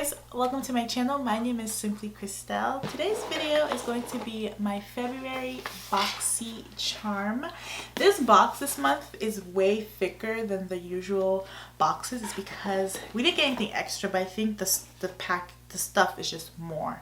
guys, welcome to my channel. My name is SimplyKrystelle. Today's video is going to be my February Boxy charm. This box this month is way thicker than the usual boxes. It's because we didn't get anything extra, but I think the stuff is just more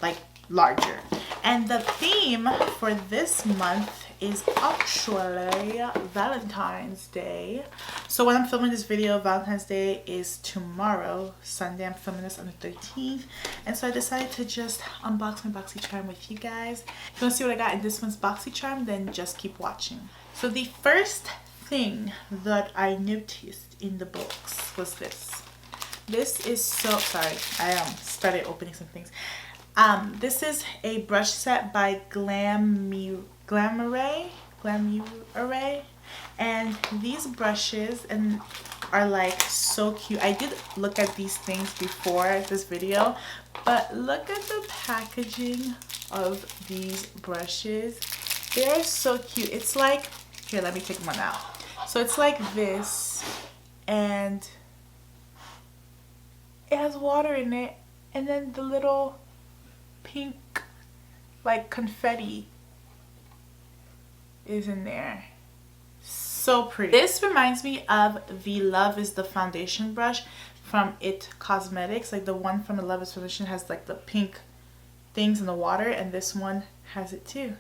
like larger. And the theme for this month is actually Valentine's Day. So when I'm filming this video, Valentine's Day is tomorrow, Sunday. I'm filming this on the 13th, and so I decided to just unbox my Boxy charm with you guys. If you want to see what I got in this month's Boxy charm, then just keep watching. So the first thing that I noticed in the box was this. This is so, sorry, I started opening some things. This is a brush set by Glamierire, and these brushes are like so cute. I did look at these things before this video, but look at the packaging of these brushes. They're so cute. It's like, here, let me take one out. So it's like this, and it has water in it, and then the little pink like confetti is in there. So pretty. This reminds me of the Love is the foundation brush from It Cosmetics. Like the one from the Love is foundation has like the pink things in the water, and this one has it too.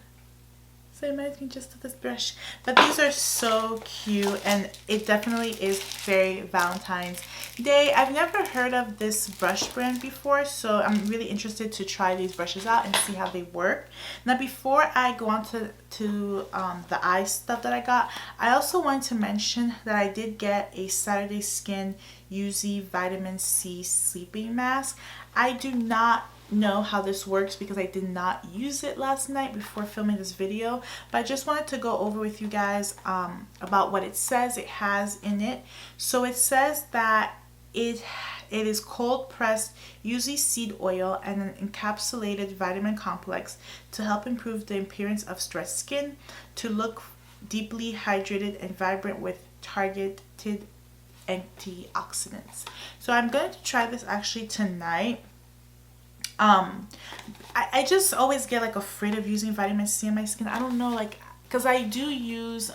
So it reminds me just of this brush. But these are so cute, and it definitely is very Valentine's Day. I've never heard of this brush brand before, so I'm really interested to try these brushes out and see how they work. Now before I go on to the eye stuff that I got, I also want to mention that I did get a Saturday Skin Yuzu Vitamin C Sleeping Mask. I do not know how this works because I did not use it last night before filming this video, but I just wanted to go over with you guys about what it says it has in it. So it says that it is cold pressed Yuzu seed oil and an encapsulated vitamin complex to help improve the appearance of stressed skin, to look deeply hydrated and vibrant with targeted antioxidants. So I'm going to try this actually tonight. I just always get like afraid of using vitamin C on my skin. I don't know, like, because I do use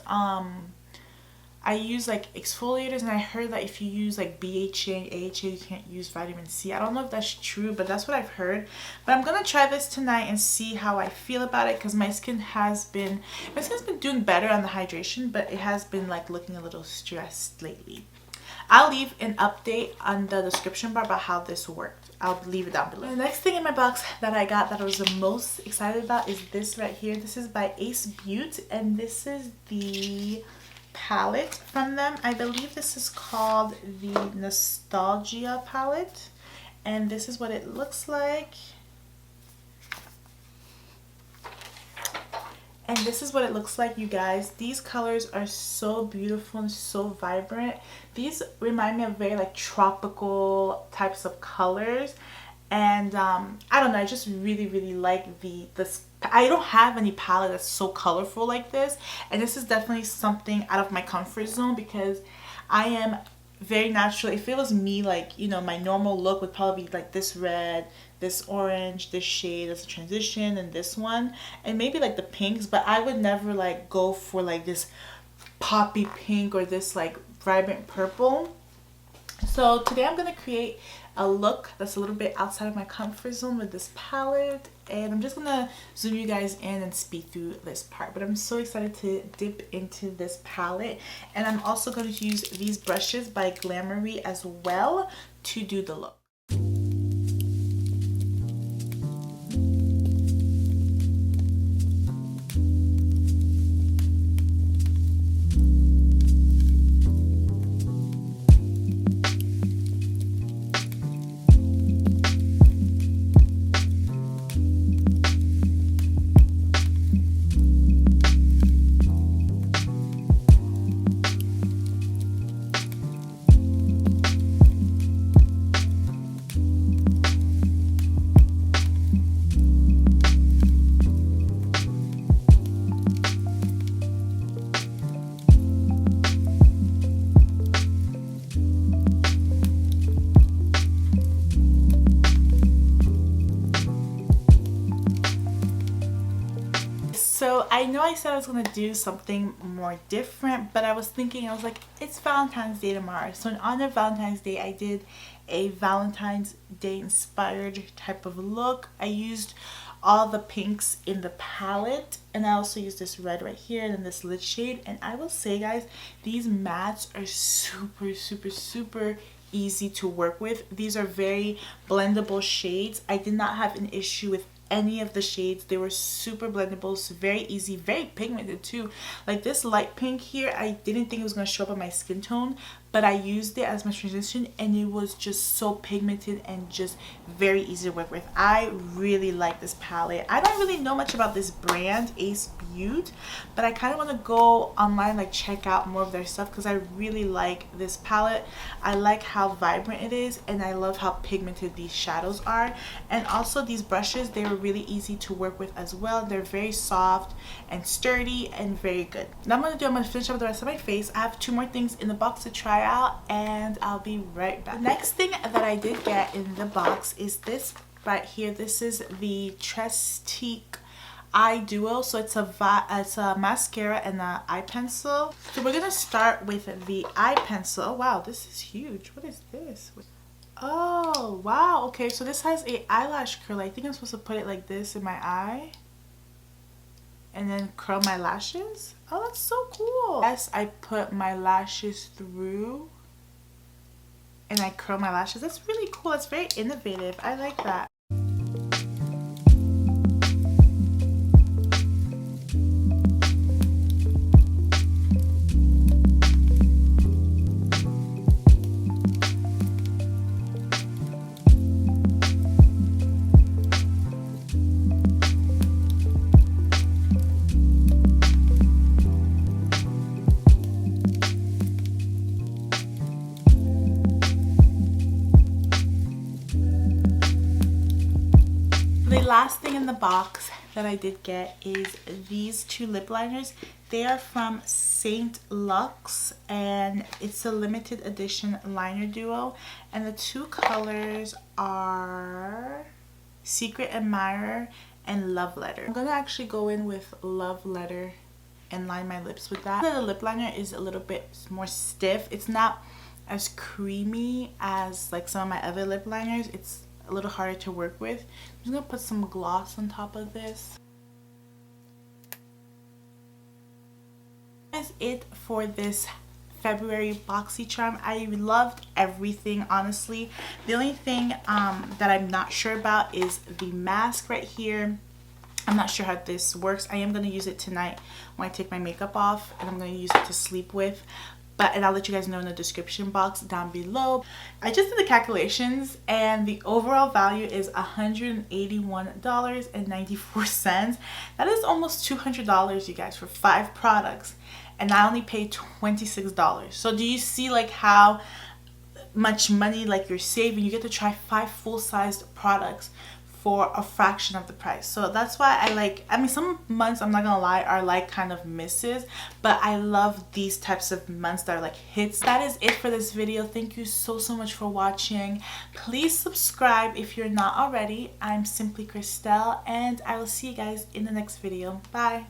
I use like exfoliators, and I heard that if you use like BHA and AHA you can't use vitamin C. I don't know if that's true, but that's what I've heard. But I'm gonna try this tonight and see how I feel about it, because my skin's been doing better on the hydration, but it has been like looking a little stressed lately. I'll leave an update on the description bar about how this worked. I'll leave it down below. The next thing in my box that I got that I was the most excited about is this right here. This is by Ace Beauty, and this is the palette from them. I believe this is called the Nostalgia palette, and this is what it looks like. And this is what it looks like, you guys. These colors are so beautiful and so vibrant. These remind me of very like tropical types of colors. And I don't know, I just really like this. I don't have any palette that's so colorful like this. And this is definitely something out of my comfort zone, because I am very natural. If it was me, like, you know, my normal look would probably be like this red, this orange, this shade as a transition, and this one, and maybe like the pinks, but I would never like go for like this poppy pink or this like vibrant purple. So today I'm gonna create a look that's a little bit outside of my comfort zone with this palette, and I'm just gonna zoom you guys in and speed through this part. But I'm so excited to dip into this palette, and I'm also going to use these brushes by Glamierire as well to do the look. So I know I said I was going to do something more different, but I was thinking, I was like, it's Valentine's Day tomorrow. So in honor of Valentine's Day, I did a Valentine's Day inspired type of look. I used all the pinks in the palette, and I also used this red right here and then this lid shade. And I will say, guys, these mattes are super easy to work with. These are very blendable shades. I did not have an issue with any of the shades. They were super blendable, so very easy, very pigmented too. Like this light pink here, I didn't think it was going to show up on my skin tone, but I used it as my transition and it was just so pigmented and just very easy to work with. I really like this palette. I don't really know much about this brand, Ace Beauty, but I kind of want to go online, like check out more of their stuff, because I really like this palette. I like how vibrant it is, and I love how pigmented these shadows are. And also these brushes, they were really easy to work with as well. They're very soft and sturdy and very good. Now I'm going to finish up the rest of my face. I have 2 more things in the box to try out, and I'll be right back. The next thing that I did get in the box is this right here. This is the Trestique Eye Duo. So it's a mascara and an eye pencil. So we're gonna start with the eye pencil. Wow, this is huge. What is this? Oh wow, okay, so this has a eyelash curl. I think I'm supposed to put it like this in my eye and then curl my lashes. Oh, that's so cool. Yes, I put my lashes through and I curl my lashes. That's really cool. It's very innovative. I like that. The last thing in the box that I did get is these 2 lip liners. They are from Luxe, and it's a limited edition liner duo, and the 2 colors are Secret Admirer and Love Letter. I'm gonna actually go in with Love Letter and line my lips with that. The lip liner is a little bit more stiff. It's not as creamy as like some of my other lip liners. It's a little harder to work with. I'm just gonna put some gloss on top of this. That's it for this February BoxyCharm. I loved everything, honestly. The only thing that I'm not sure about is the mask right here. I'm not sure how this works. I am going to use it tonight when I take my makeup off, and I'm going to use it to sleep with. And I'll let you guys know in the description box down below. I just did the calculations, and the overall value is $181.94. That is almost $200, you guys, for 5 products, and I only paid $26. So do you see like how much money like you're saving? You get to try 5 full-sized products for a fraction of the price. So that's why I mean, some months, I'm not gonna lie, are like kind of misses, but I love these types of months that are like hits. That is it for this video. Thank you so much for watching. Please subscribe if you're not already. I'm SimplyKrystelle, and I will see you guys in the next video. Bye.